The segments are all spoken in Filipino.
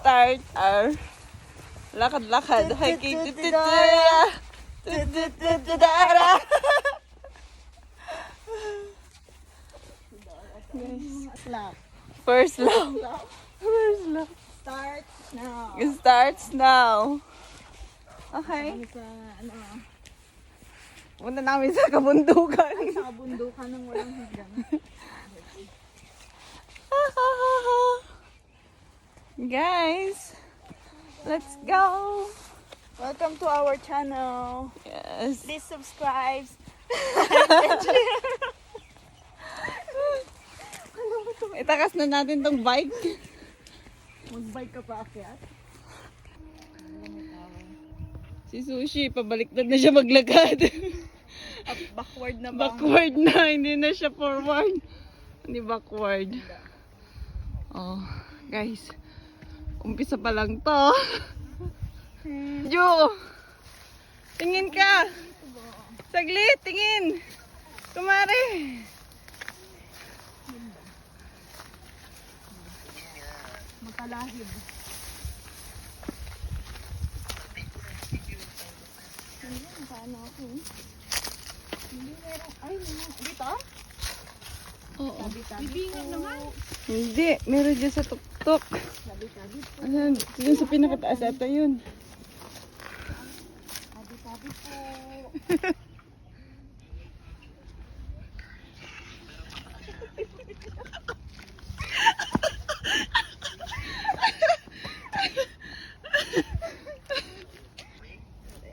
start our lakad-lakad hiking. Lap. First lap. First lap. Start now. It starts now. Okay. Kami sa, ano, Punta namin sa kabundukan. sa kabundukan ng walang hanggan. Guys, let's go. Welcome to our channel. Yes. Please subscribe. Itakas na natin tong bike. Mag-bike ka pa akyat. Si Sushi, pabaliktad na siya maglakad. Backward na ba? Backward na, hindi na siya forward. Hindi backward. Oh, guys. Umpisa pa lang to. Jo! Tingin ka! Saglit, tingin! Kumare! Magkalahib. Ayun, paano ako? Hindi meron. Ay, dito? Oo. Tabi-tabi. Bibingan naman. Hindi, meron dyan sa tuktok. Tabi-tabi po. Ayan, dun sa pinakataas ata yun. Tabi-tabi po.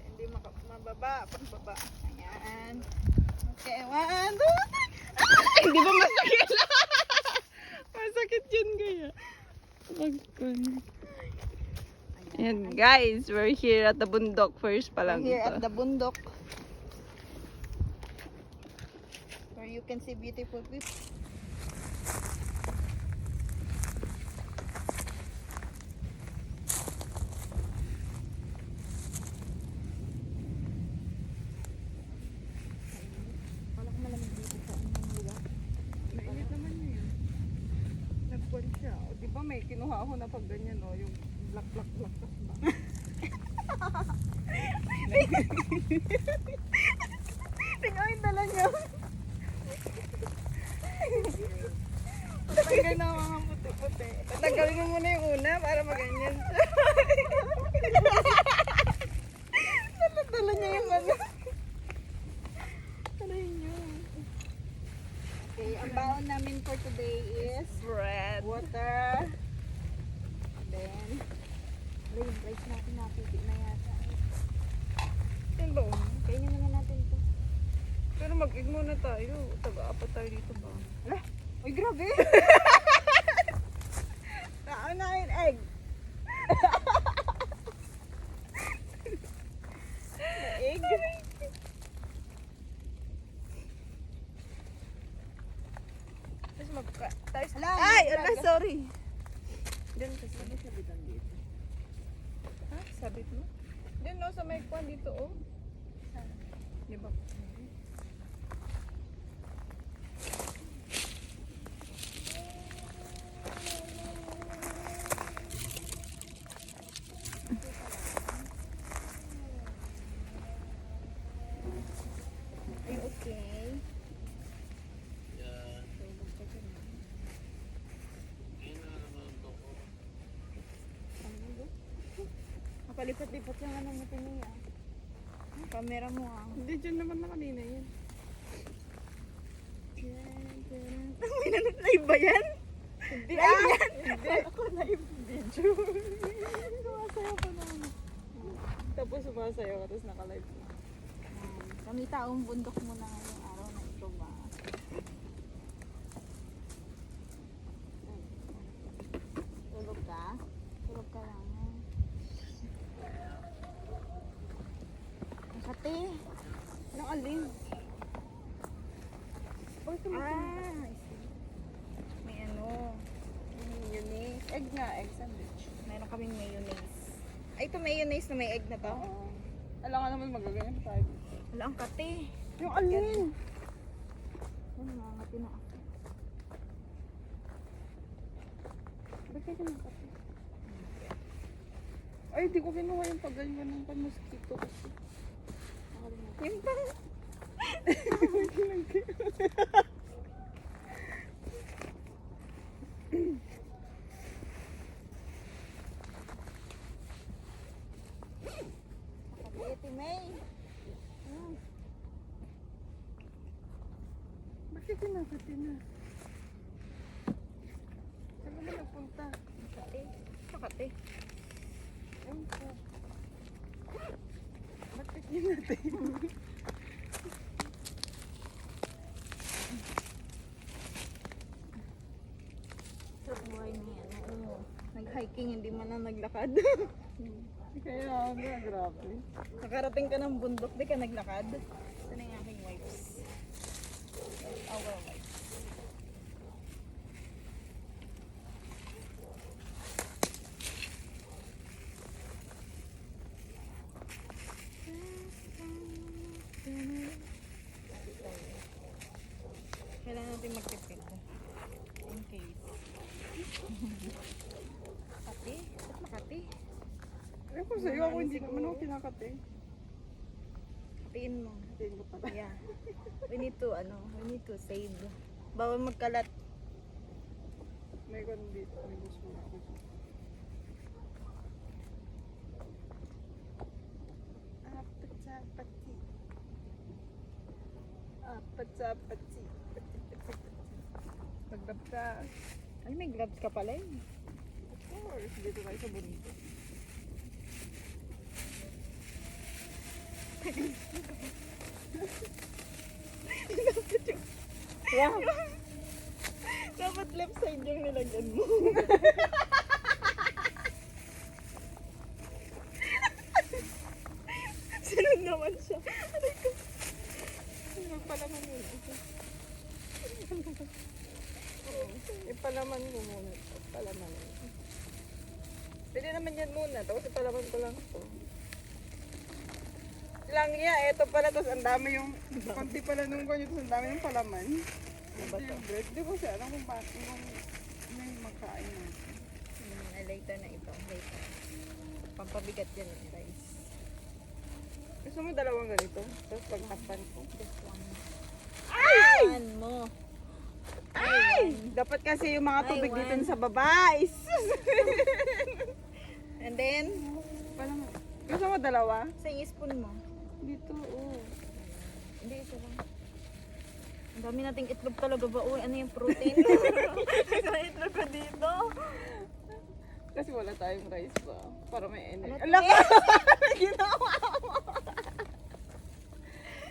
Hindi mababa. Pagbaba. Ayan. Okay, 1, 2, Ay, di ba masakit? Masakit yun kaya. Magkun. Ayan guys, we're here at the bundok. First pa lang here ito. at the bundok. Where you can see beautiful people. Wala ko malamig dito sa anong lugar. Mainit naman yun. Nagpon siya. O, di ba may kinuha ako na pag ganyan, no? Yung black ba? Tingnan yung dala niya. Tatanggal na ang mga puti-puti. Tatanggalin mo muna yung una para maganyan siya. Dala niya yung ano. Aray niyo. Okay, ang baon namin for today is Bread. water. Then, yung rice natin napipi na yata. Yan ba? Kainin naman natin ito. Pero mag-egg muna tayo. Taga-apat tayo dito ba? Ala, uy grabe. Naunahin egg. Egg. Tapos tayo sa... Ala, Ay! grabe. Ala, sorry. Diyan kasi. Sabitan dito. Ha? Sabit mo? Diyan no, sa may kwan dito oh. Di ba? Ay, okay. Napalipat-lipat yung ano mo tiniya. Camera mo ah. Hindi, dyan naman na kanina yun. May nanay ba yan? Hindi Live ah! yan? Hindi. Ako live video. Sumasayaw pa naman. Tapos sumasayaw ka, tapos naka-live na. Kami taong bundok muna ngayong araw na ito ba? Tulog ka? Tulog ka lang. Makati. Anong alin? Oh, ito mo. Ah, may ano. Mayonnaise. Egg nga, egg sandwich. Meron kaming mayonnaise. Ay, ito mayonnaise na may egg na to? Oo. Alam ka naman magaganyan tayo. Wala ang kati. Yung alin? Ano, nakangati na ako. Bakit ka nakapit? Ay, di ko kinuha yung pagganyan ng pan-mosquito kasi. Yung pang... Ate May. Bakit kinakati na? Saan ka ba nagpunta? Makati. Makati. Ewan ko. Bakit kinakati? Sarap buhay niya. Ano, nag-hiking, hindi man na naglakad. Kaya nga, grabe. Nakarating ka ng bundok, di ka naglakad. Ito na yung aking wipes. Our wipes. Kailangan natin magtipid. In case. Makati? Ba't Makati? Ewan ko sa'yo, ako hindi naman ako kinakati. Katiin mo. Tingin ko pala. Yeah. We need to save. Bawal magkalat. May kon dito, may gusto na ako. Apat sa pati. Apat sa pati. Magdab ka. Ay, may gloves ka pala eh. Of course, dito tayo sa bundok. Wow. Dapat left side yung nilagyan mo. Sunod naman siya. Aray ko. Magpalaman yun. Ipalaman mo muna. Palaman. Pwede naman yan muna. Tapos ipalaman ko lang ito. Lang ya, eto pala. Tapos ang dami yung, konti pala nung ganyan. Tapos ang dami yung palaman. Ito yung bread. Di ko siya alam kung bakit yung may makain natin. Later na ito. Later. Pampabigat yan yung rice. Gusto mo dalawang ganito? Tapos pagtapan ko. This one. Ay! One mo. Ay! Dapat kasi yung mga tubig Ay, dito one. sa baba. Isus! And then, Palaman. Gusto mo dalawa? sa spoon mo. Dito, oh. Hindi, isa lang. Ang dami nating itlog talaga ba? Uy, ano yung protein? May itlog ko dito. Kasi wala tayong rice ba? Para may energy. Ala, Ala ka! Ginawa mo!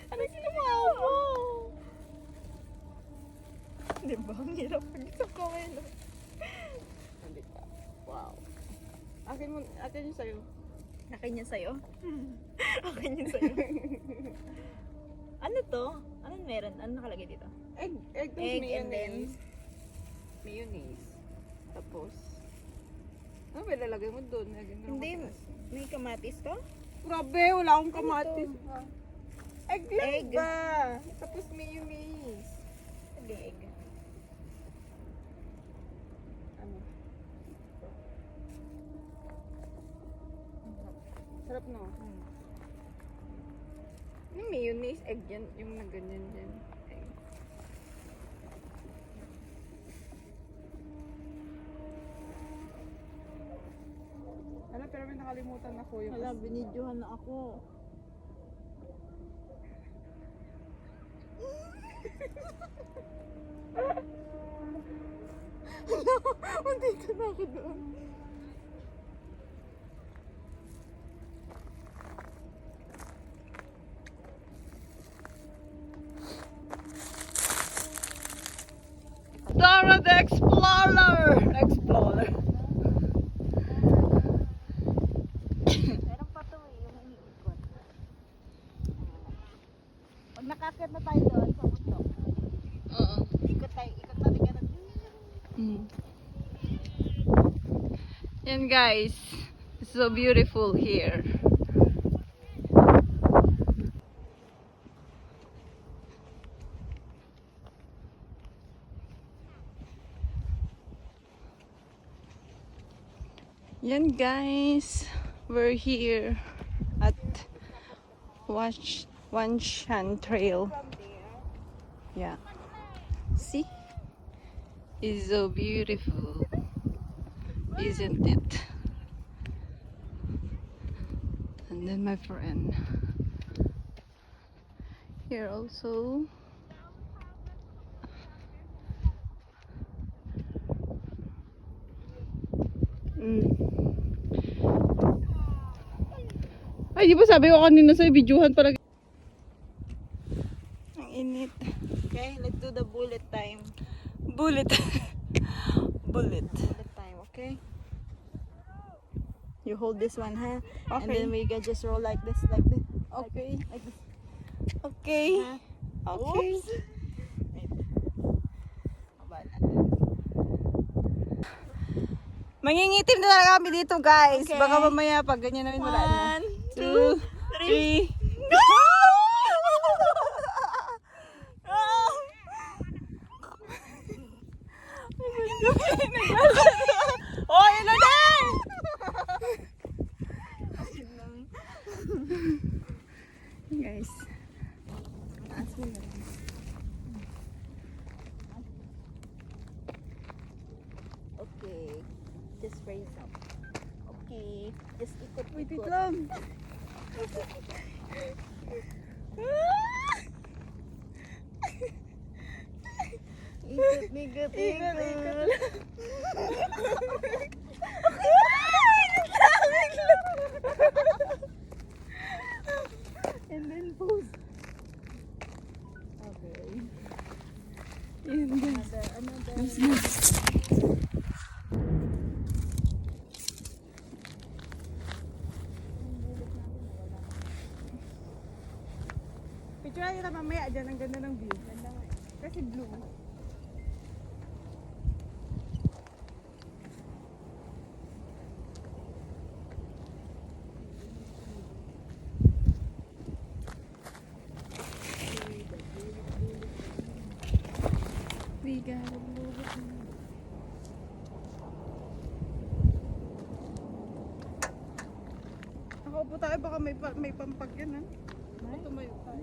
Ano ginawa mo? Di ba? Ang hirap pag-isap ko ngayon. Hindi pa. Wow. Akin yung sa'yo. Akin yan sa'yo? Akin yan sa'yo. Ano to? Anong meron? Ano nakalagay dito? Egg tapos Egg and then? Mayonnaise. Tapos, ano ba ilalagay mo doon? Hindi, may kamatis to? Grabe, wala akong kamatis. to? Egg lang Egg. ba? Tapos mayonnaise. Sige, egg. Ano? Sarap no? Yung mayonnaise, egg yan. Yung nagganyan dyan. Egg. Hala, pero may nakalimutan ako yung... Hala, binidyohan na ako. Hala, hindi ka na ako doon. Dora the Explorer! Explorer. Meron pa to eh, yung iniikot. Pag nakakit na tayo doon sa bundok, Oo. ikot natin ganun. Yan guys, it's so beautiful here. Yan guys. We're here at Wanshan Trail. Yeah. See? It's so beautiful. Isn't it? And then my friend. Here also. Ay, di ba sabi ko kanina sa'yo, videohan pala. Ang init. Okay, let's do the bullet time. Bullet. Bullet. Bullet time, okay? You hold this one, huh? And Okay. then we can just roll like this, like this. Okay. Like this. Okay. Huh? Okay. Oops. Wait. Baba na. Mangingitim na talaga kami dito, guys. Okay. Baka mamaya pag ganyan namin wala na. 1, 2, 3. 3. Oh, yun na din! Guys. Okay. Just raise up. Okay. Just ikot. Wait ikot. lang. Ikot, ikot, Ikot, ikot. And then pose. Okay. Yun, guys. Another. Picture natin kita mamaya dyan. Ang ganda ng view. Kasi blue. We gotta move it. Nakaupo tayo, baka may pampag yan, ha? Tumayo tayo.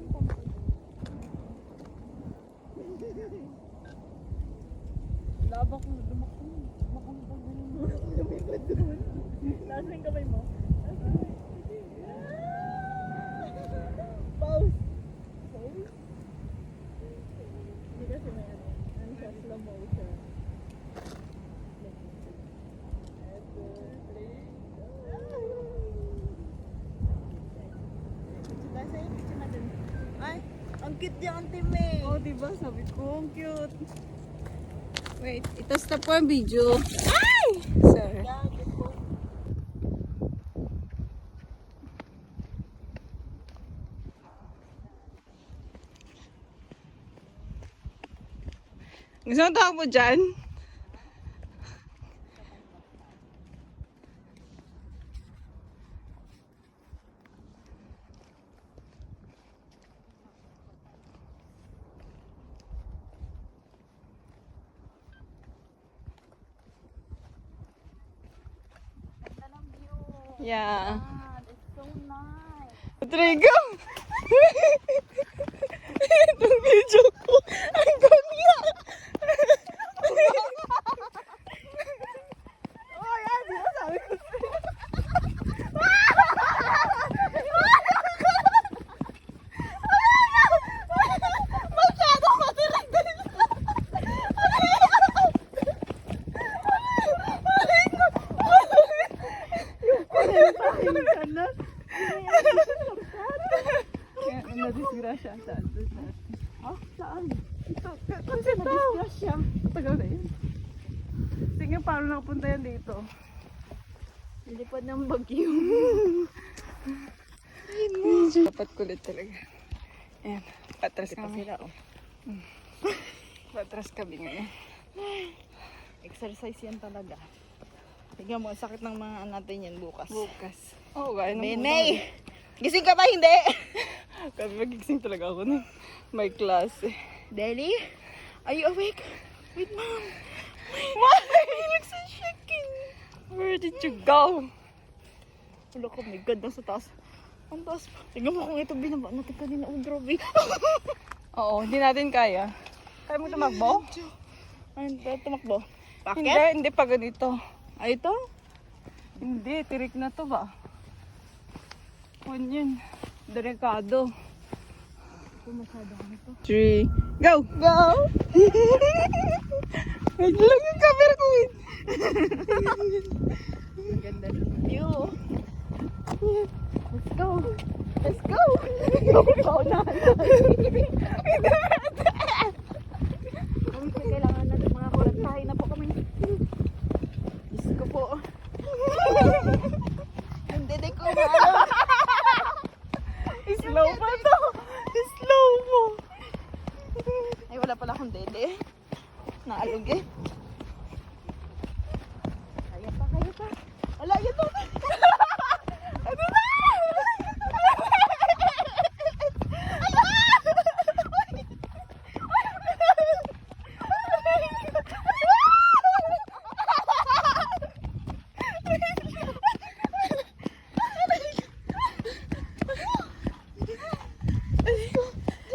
Laba ko, lumakbo. Makampag ganun. Lumipad doon. Nasa yung kamay mo? Pause. Pause? Hindi kasi may ano. Ano siya, slow motion. Ay, ang cute niya ang team eh. Oh, diba? Sabi ko, ang cute. Wait, ito stop po ang video. Ay! Sorry. Gusto mo tawag mo dyan? Yeah. Ah, that's so nice. Trigo! Itong video ko. Ang ganda! Oh, yan. Di ba sabi ko sa'yo? Masyado ko direct-direct. Kaya na-disgrasya saan? Ah, saan? Ito, consent daw. Na-disgrasya. Tagal na yun. Sige, paano nakapunta yan dito? Lipad ng bagyo. Dapat kulit talaga. Ayan, patras kami. Patras kami ngayon. Exercise yan talaga. Tignan mo, ang sakit ng mga natin yan bukas. Bukas. Oo, gaya ng Benay! Gising ka ba? Hindi! Kami magigising talaga ako nun. May klase. Deli? Are you awake? Wait, mom. Why? He looks so shaking. Where did you go? Wala ko, may God, nasa taas. Ang taas pa. Tingnan mo kung ito binaba natin kanina. Oh, grabe. Oo, hindi natin kaya. Kaya mo tumakbo? Ay, tumakbo. Hindi, hindi pa ganito. Ay, ito? Hindi, tirik na to ba? Yun. Delikado. Ito masyado ano to. 3, go! Go! Wait lang yung camera ko, wait. Ang ganda ng view. Let's go! Let's go! Ikaw na. Kami kailangan natin mga kulantahay na po kami. Diyos ko po. Hindi ko maalam. Slow pa to! Slow mo! Ay, wala pala akong dede. Naalog eh. Kaya pa. Wala, yun to. Ano na?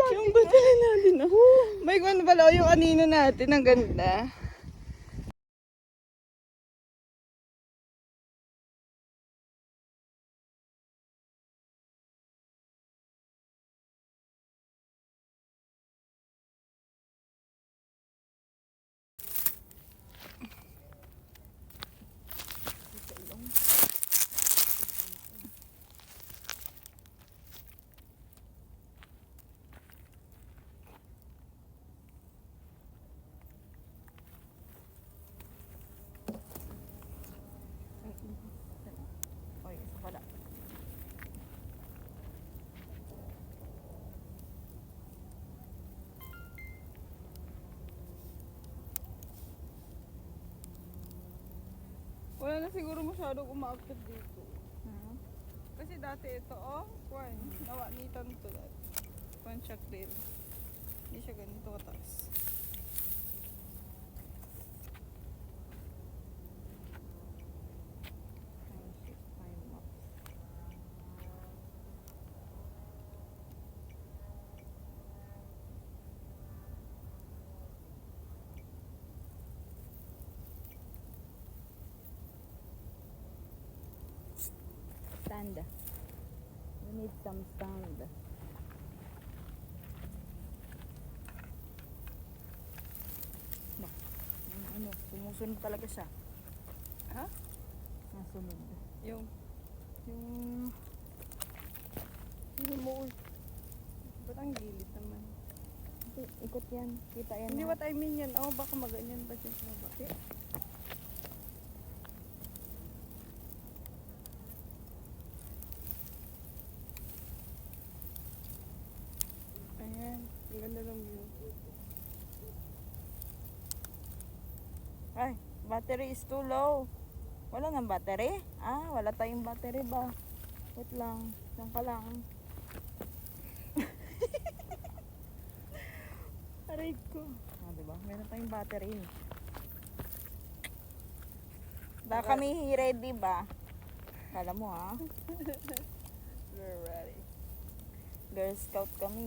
Yung battery natin, oh. May kung pala yung anino natin, ang ganda. Oy, isa pala. Wala na siguro masyadong umaakit dito. Kasi dati ito, oh, kwan, nawanitan to dati. Kwan siya clear. Hindi siya ganito kataas. Stand. We need some stand. Ba, ano, sumusunod talaga siya. Ha? Nasunod. Yung mo. Ba't ang gilid naman? Ikot yan. Kita yan. Hindi na. what I mean yan. Oh, baka maganyan ba siya sa baba? Ayan. Ang ganda ng view. Ay, battery is too low. Wala nang battery? Ah, wala tayong battery ba? Wait lang. Diyan ka lang. Aray ko. Ah, diba? Meron tayong battery. Baka kami ready ba? Kala mo ha? We're ready. Girl Scout kami.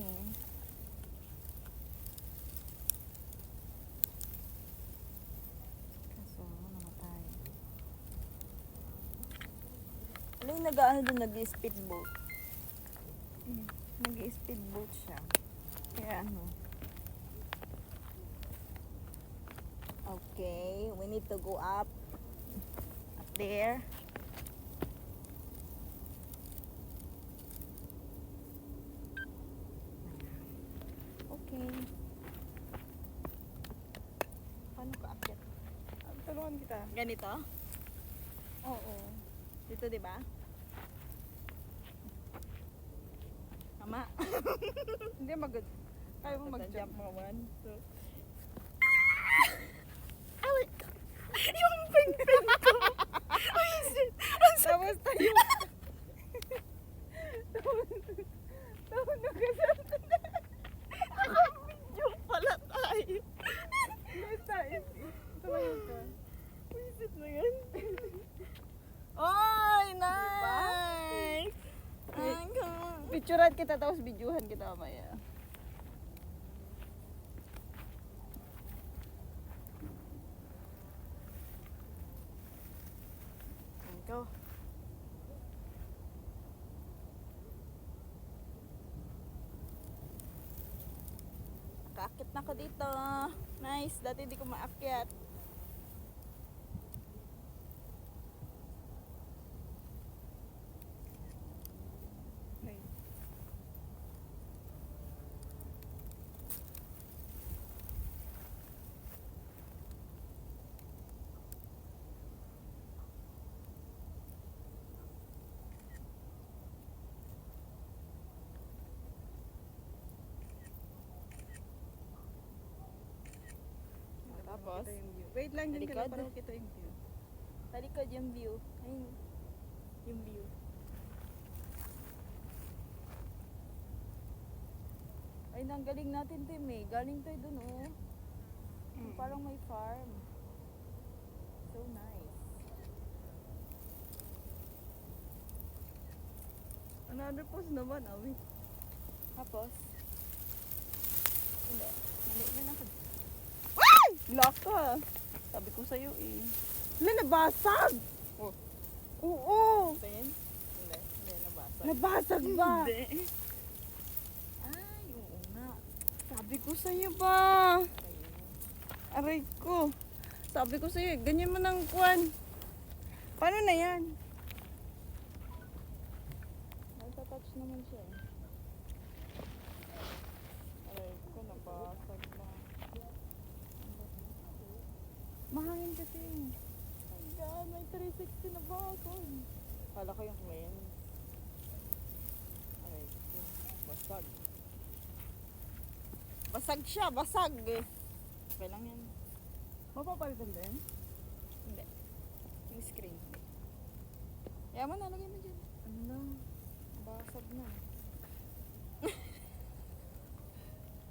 Kaso, namatay. Ano yung nag-ano doon? Nag-speedboat? Nag-speedboat siya. Kaya ano? Okay, we need to go up. Up there. Okay. Paano ka akyat? Tulungan kita. Ganito? Oo. Dito, di ba? Tama. Hindi mag- Kaya mo mag-jump. mo one, two. Yung ping-ping ko. Tapos tayo. Tapos nagkasal. Nakabidyo pala tayo. Yes, tayo. Tumayo ka. Visit na yan. Oy, nice! Picturean kita tapos videohan kita mamaya. Ito. Kaakit na ako dito. Nice. Dati di ko maakyat. Tapos, Wait lang din Talikod. ka para makita yung view. talikod yung view. Ayun. Yung view. Ay, nang galing natin, Tim eh. Galing tayo dun, oh. Parang may farm. So nice. Another post naman, awi. Tapos, hindi. Mali na ako. Lock ka. Sabi ko sa'yo eh. Wala, nabasag! Oh. Oo! Ito yun? Hindi. Hindi, nabasa. Nabasag ba? Hindi. Ay, oo nga. Sabi ko sa'yo ba? Ayun. Aray ko. Sabi ko sa'yo, ganyan mo ng kwan. Paano na yan? Nagtatouch naman siya eh. Aray ko, nabasag na. Mahangin kasi. Ay God, may 360 na bakod. Kala ko yung lens. Aray ko, basag. Basag siya, basag eh. Okay lang yan. Mapapalitan din? Hindi. Yung screen. Yaman na, lagay mo dyan. Ano? Basag na.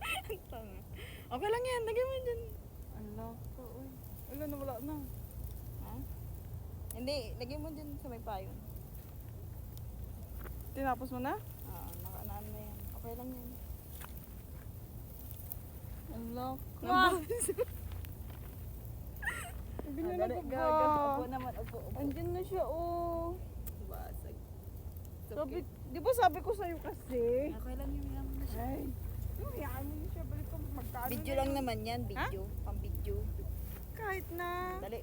Ang tanga. Okay lang yan, lagay mo dyan. Ala ko, uy. Ala na, wala na. Ha? Hindi, lagay mo dyan sa may payon. Tinapos mo na? Nakaanaan na yan. Okay lang yan. Ala ko. Ganyan na Dali, ko gaga. ba? Upo naman, upo, upo. Andyan na siya, oh. Basag. It's Sabi, okay. di ba sabi ko sa'yo kasi? Okay lang yung yaman na siya. Ay. Yung hayaan mo na siya, balik ko magkano Video na lang yun. naman yan, video. Pang video. Kahit na. Dali.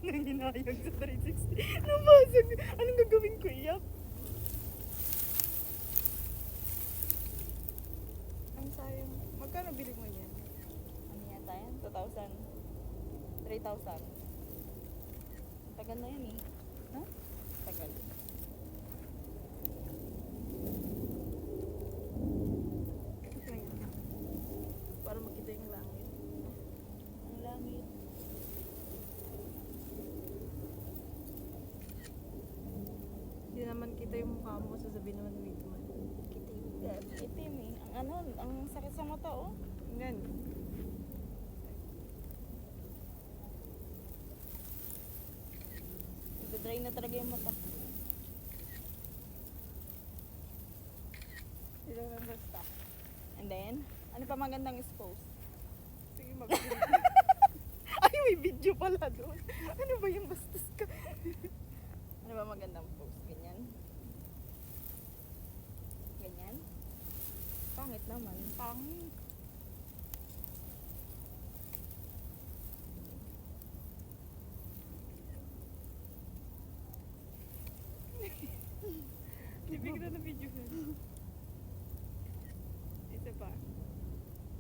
Nanginayag sa 360. Nabasag. Anong gagawin ko, iyak? Ang sayang. Magkano bili mo yan? Ano yata yan? 2,000? 3,000? Ang tagal na yan eh. Ha? Tagal. Para makita yung langit. Ang langit. Hindi naman kita yung mukha mo, sasabihin naman wait man. Itim eh. Ang ano, ang sakit sa mata oh. Yan. Nagdadry na talaga yung mata. Ilang lang basta. And then, ano pa magandang expose? Sige, mag Ay, may video pala doon. Ano ba yung bastos ka? Ano ba magandang post? Ganyan? Ganyan? Pangit naman. Pangit. Bibigla na video ko. Isa pa.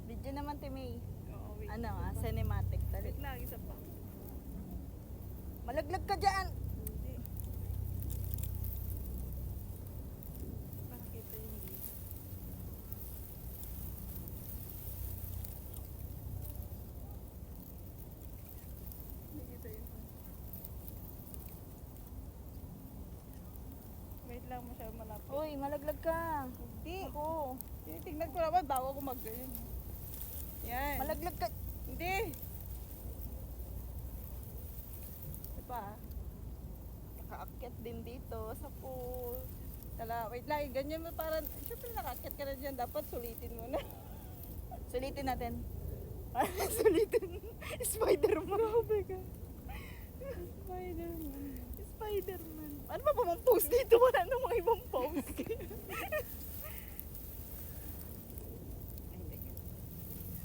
Video naman, Timay. Oo, wait. Ano nga, cinematic. Dali. Wait lang, isa pa. Malaglag ka dyan! Hindi. Para kita yung view. Hindi kita yun. Wait lang, masyado malapit. Uy, malaglag ka. Hindi. Ako. Tinitignan ko naman bago ako mag-ganyan. Yan. Malaglag ka. Hindi. Ito pa ah. din dito sa pool. Wait lang, ganyan mo parang, syempre nakakit ka na dyan, dapat sulitin mo na. Sulitin natin. Sulitin. Spider-Man. Grabe ka. Spider-Man. Spider-Man. Ano ba bang pose dito? Wala namang ibang pose.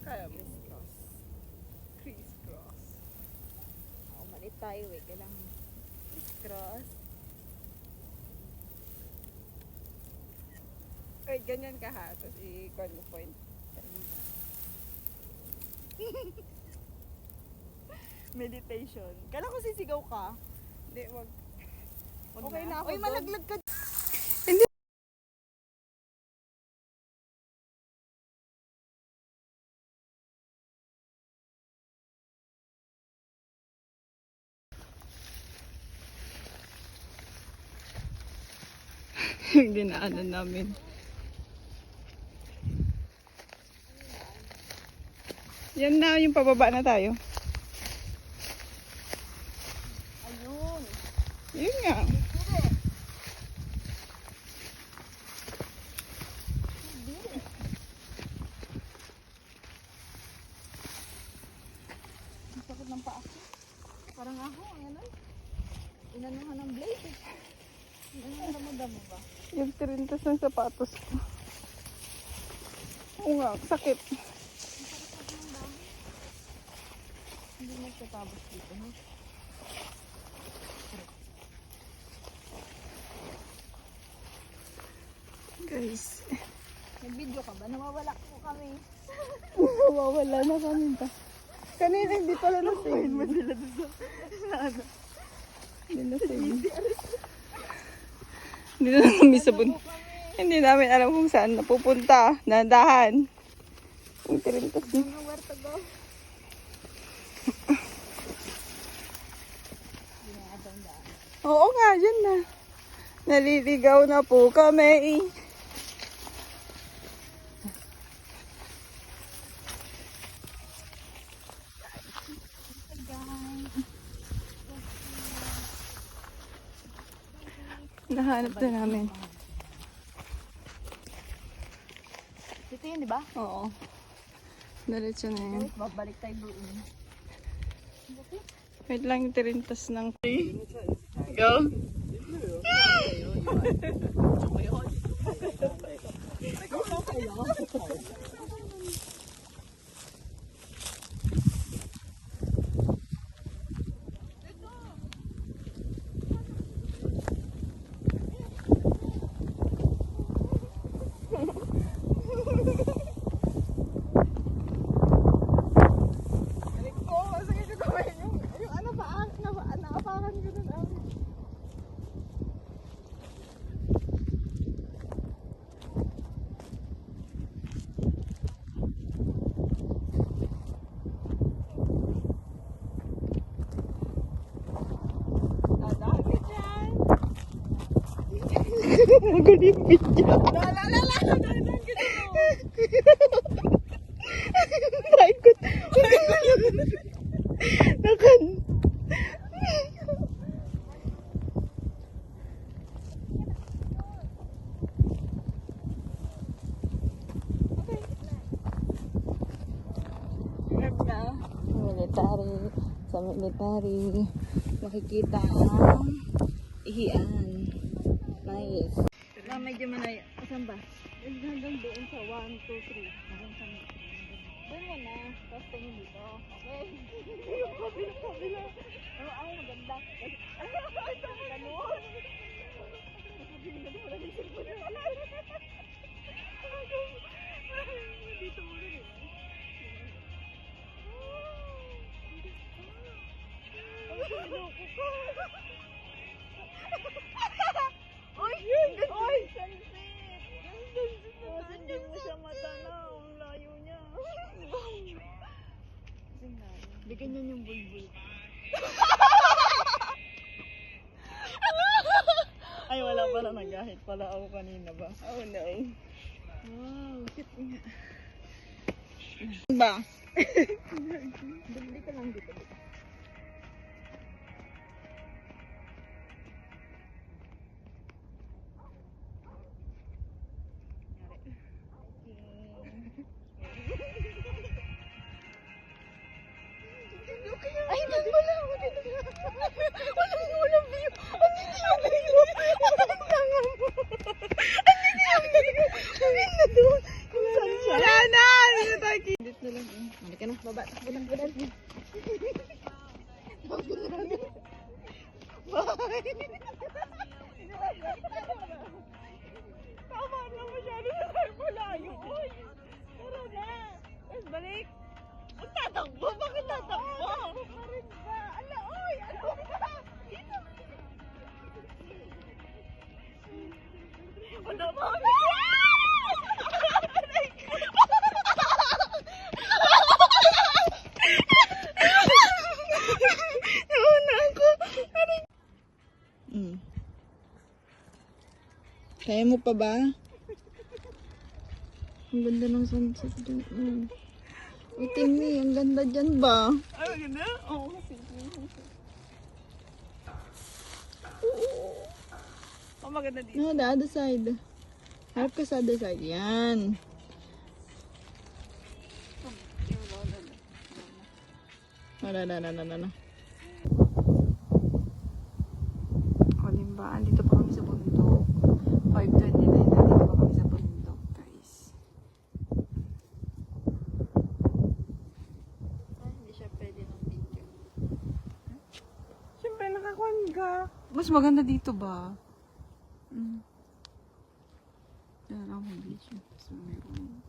Kaya crisscross. Crisscross. Umalit tayo eh. Kailangan cross. Wait, ganyan ka ha. Tapos i-call mo point. Meditation. Kailan ko sisigaw ka? Hindi, wag. Wag Okay na ako Uy, doon. malaglag ka. Yung dinaanan namin. Yan na, yung pababa na tayo. Ayun. Yun nga. Ang sakit ng paa. Parang ako, ano? Inanuhan ng blade eh. Ano mo ba? Yung tirintas ng sapatos ko. Oo nga, sakit. Hindi nagtatabas dito, ha? Guys, Nag-video ka ba? Nawawala ko kami. nawawala na kami ba? Kanina hindi pala na-save. mo sila doon sa ano? Hindi na-save. Hindi na kami sa bun. Hindi namin alam kung saan napupunta. Nandahan. Yung tirintas na. Ano, where to go? Oo nga, dyan na. Naliligaw na po kami. Nahanap na namin. Dito yun, di ba? Oo. Diretso na yan. Babalik tayo doon. Wait lang yung tirintas ng... Go. Nagulipit dyan. Naikot. Nakan. Military. Sa military. Makikita ang ihian. Nice. Na medyo manay. Asan ba? Hanggang doon sa 1, 2, 3. Hanggang sa doon mo na. Tapos tingin dito. Okay. Yung kabila. Ano ang maganda? Ganun. Dito mo rin eh. Uy! Uy! Hindi mo siya matanaw. Ang layo niya. Bigyan niya yung bulbul. Ay, wala pala nagahit pala ako kanina ba? Oh no. Wow, cute niya. Ba? Bumili ka lang dito. dyan pala. Walang view. Ang hindi yung view. Ang tanga mo. Ang hindi yung view. Ang ganda doon. Wala na. Hindi na tayo kidit na lang. Halika na, baba. Takbo ng bulan. Tama na masyado na tayo malayo. Uy, tara na. Tapos balik. Ang tatakbo? Bakit tatakbo? Pa rin ba? Ala, uy! Ano ba? Dito! Ano ba? Nauna ako. Kaya mo pa ba? Ang ganda ng sunset dyan. Itim ni, ang ganda dyan ba? Ay, ang ganda? Oo, sige. Oh, maganda dito. No, the other side. Harap ka sa other side. Yan. Na. O, diba? Andito pa kami sa bundok. 5:29 na. Andito pa kami sa bundok, guys. Hindi siya pwede ng video. Siyempre, nakakuan ka. Mas maganda dito ba? Yan ako may video. So, meron.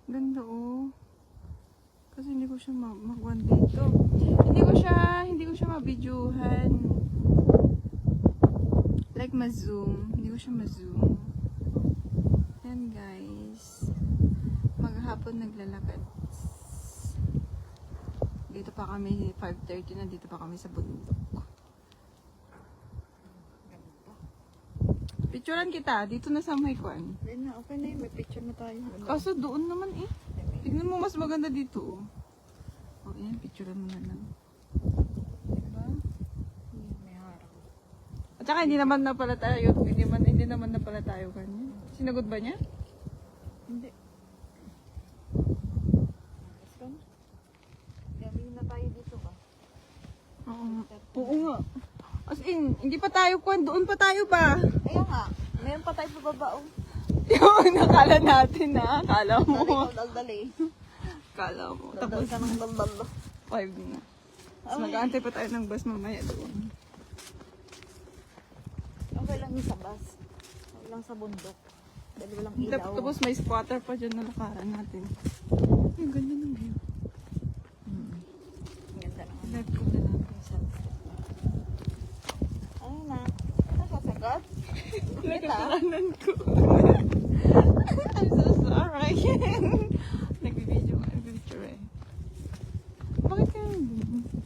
Ganda, oh. Kasi hindi ko siya mag-one dito. Hindi ko siya ma-videohan. Like ma-zoom. Hindi ko siya ma-zoom. Yan, guys. Maghapon naglalakad. Dito pa kami, 5:30 na dito pa kami sa bundok. Picturean kita, dito na sa may kwan. Hindi na, okay na yun. May picture na tayo. Kaso doon naman eh. Tignan mo, mas maganda dito. Oh, yan, picturean mo na lang. Diba? May harap. At saka hindi naman na pala tayo, hindi naman na pala tayo kanya. Sinagot ba niya? Hindi. Let's go na. Galing na tayo dito ba? Oo nga. Oo nga. As in, hindi pa tayo kwan, doon pa tayo ba? Ayun nga. Meron pa tayo pababa. Oh. Yung nakala natin na. Akala mo. Dali ko daldali. Akala mo. Daldal Tapos ka ng daldal. 5 na. Tapos mag-aantay pa tayo ng bus mamaya doon. Okay lang yung sa bus. Okay lang sa bundok. Dahil walang ilaw. Tapos may squatter pa dyan na lakaran natin. Ay, ganda ng view. Ganda naman. Left ko na lang. Ay na. Ito sasagot? Nakataranan ko. I'm so sorry. Nagbibideo ka. Nagbibideo eh. Bakit ka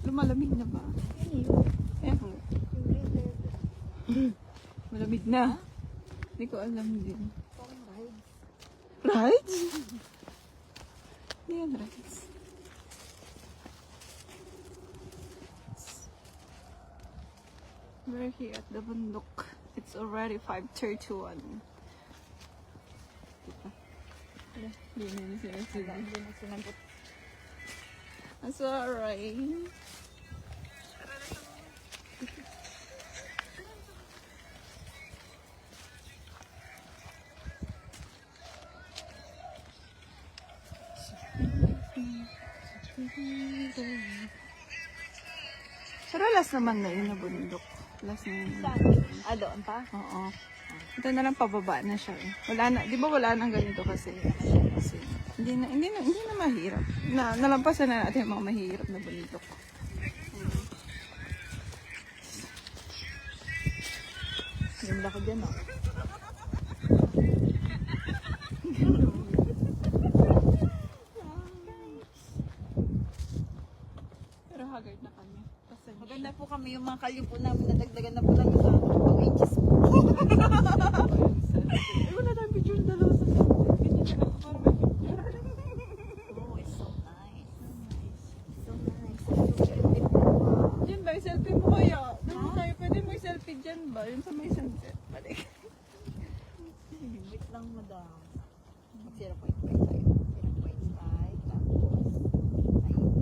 lumalamig na ba? Ewan. Malamig na. Hindi ko alam din. Rides? Hindi yan rides. We're here at the bundok. It's already 5:31. Hindi na sinasabi. Hindi na sinagot. That's alright. Pero last naman na yun na bundok. Last na yun. Doon pa? Oo. Ito na lang pababa na siya eh. Wala na, di ba wala nang ganito kasi? Kasi hindi na mahirap. Nalampasan na natin yung mga mahirap na bundok. Ganda ko dyan, oh. Pero haggard na kami. Maganda po kami yung mga kalyo po namin nadagdagan na po lang sa 2 inches po. Eh, wala tayong picture na dalawa sa sunset. Ganyan na ako para may picture. Oh, it's so nice. So nice. So beautiful. Diyan ba, selfie mo kaya? Doon tayo, pwede mo selfie dyan ba? Yun sa may sunset. Balik. Wait lang, madam. Mag 0.5 tayo. 0.5 tapos timer.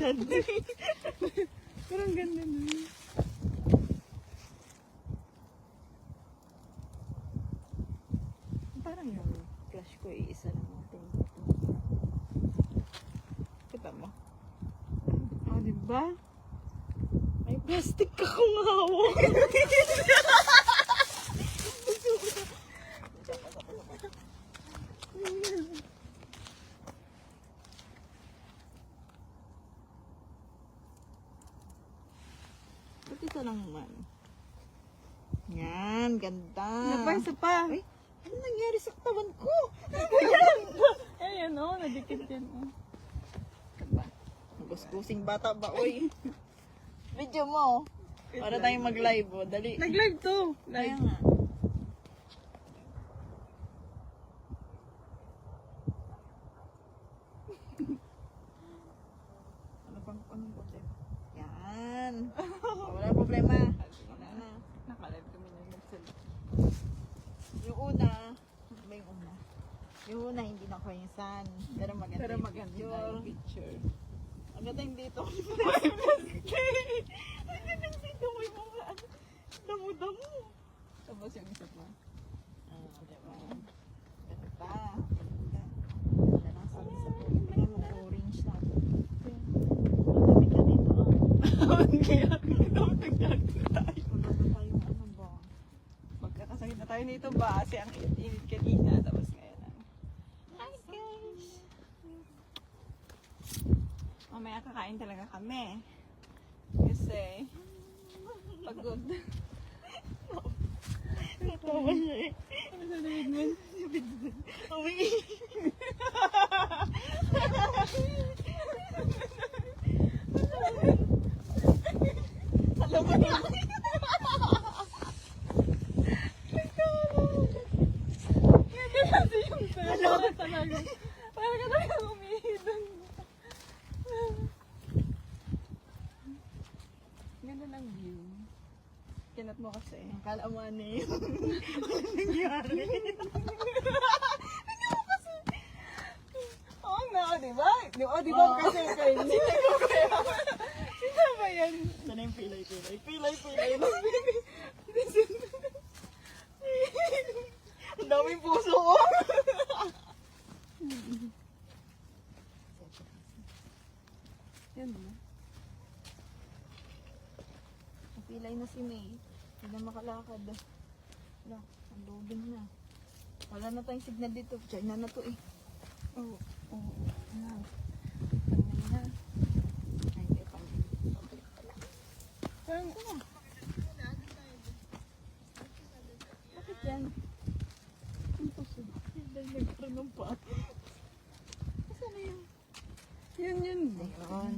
agad. Parang ganda na. Parang yung flash ko isa lang natin. Kita mo? Oh, diba? May plastic ka kung hawak. Ba't isa lang naman? Yan, ganda. Isa pa. Ay, ano nangyari sa katawan ko? Ayan, oh, nadikit yan, oh. Diba? Guskusing bata ba, oy? Video mo. Para tayong mag-live, oh. Dali. Nag-live to. Kaya Live. nga. Ano pang, anong problema? Yan. Wala problema. Wala na. Naka-live kami na nagsalita. Yung una, ano ba yung una? Yung una, hindi na ko yung sun. Pero maganda Pero yung maganda picture. yung picture. Ang ganda yung dito. Ang ganda yung dito. May mga ano, damo-damo. Tapos yung isa pa. Diba? Ganda. Ganda. Ganda ng sunset. Tingnan mo, orange na. Malamig ka dito, ah. Kaya, nagdagdag tayo. Maganda tayong ano ba? Magkakasakit na tayo nito ba? Kasi ang init kanina. Tapos ngayon ang... Hi, guys! Mamaya kakain talaga kami. Kasi... Pagod. Natawa siya eh. Ano sa lamig mo? Uwi. Alam mo na. Kasi yung pera talaga. Parang ka talaga umihidon. Ganda ng view. Kinat mo kasi. Kala mo ano yun. Walang nangyari. Oo nga, diba? Diba kasi kayo? Sino ko kaya? Sino ba yan? Sana yung pilay-pilay. Pilay-pilay. Ang daming puso ko. Yan mo. Pilay na si May. Hindi na makalakad. Wala, ang loading na. Wala na tayong signal dito. China na to eh. Oo. Oo. Ano? Tangin na. Ay, hindi pa. Parang ano? Bakit yan? Ang puso. Dahil nagtanong pa. Saan na yan? Yun. Ayun.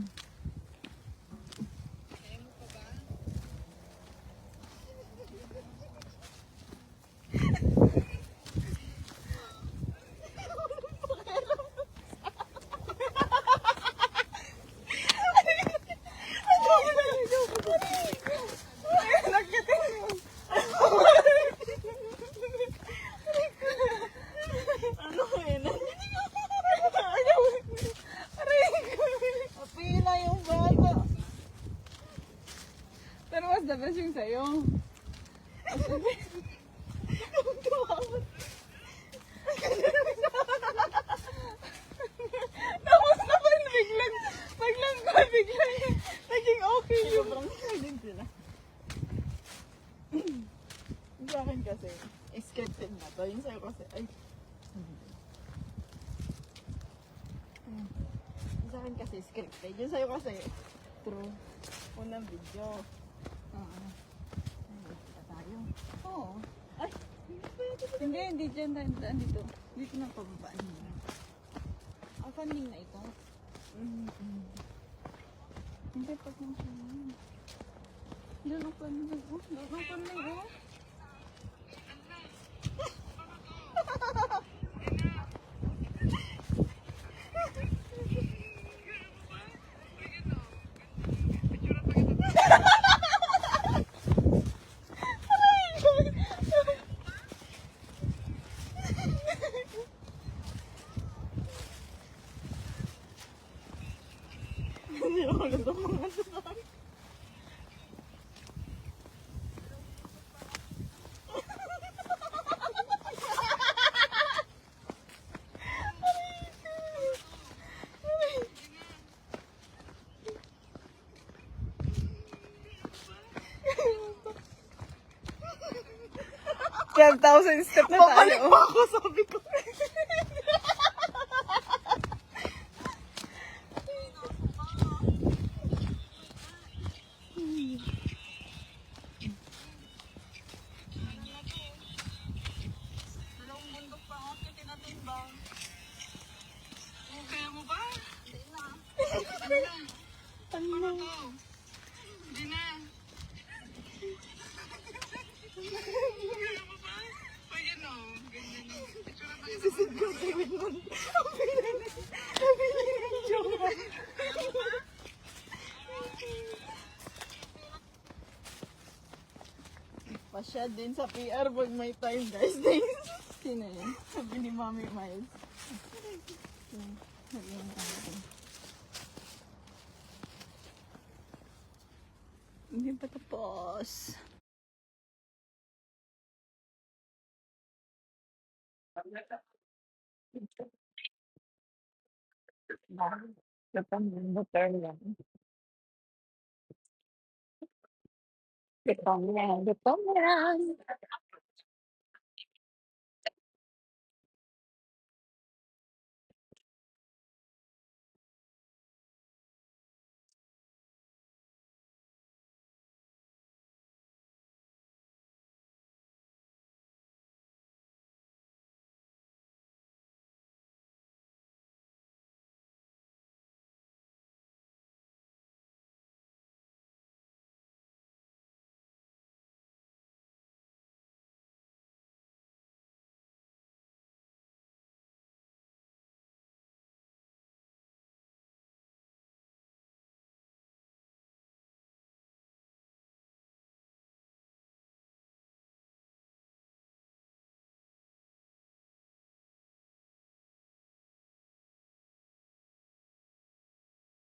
Ano yun? Pila yung bata. Pero mas the best yung sa'yo. Tapos naman biglang naging okay yung... Sobrang din sila. Yung sa akin kasi, scripted na to. Yung sa'yo kasi, ay. Yung sa akin kasi, scripted. Yung sa'yo kasi, true. Unang video. Oo. Ay, tayo. Oo. Ay, Hindi dyan daan dito. Dito na pababaan mo. ang funding na ito. Hindi, pag nang siya. Doon ang panding. Oh, doon ang panding. Oh. Hindi ako 12,000 step na tayo. Babalik pa ako, sabi ko. Dalawang bundok pa ako, tinatimbang. Kaya mo ba? Hindi na. Ano to? Hindi na. Kaya mo ba? O yan o, ganyan o. Itsura tayo sa bundok. Ang bilis ng jowa. Pasya din sa PR pag may time, guys. Sino yun? Sabi ni Mami Miles. Hindi pa tapos. Gutom yan.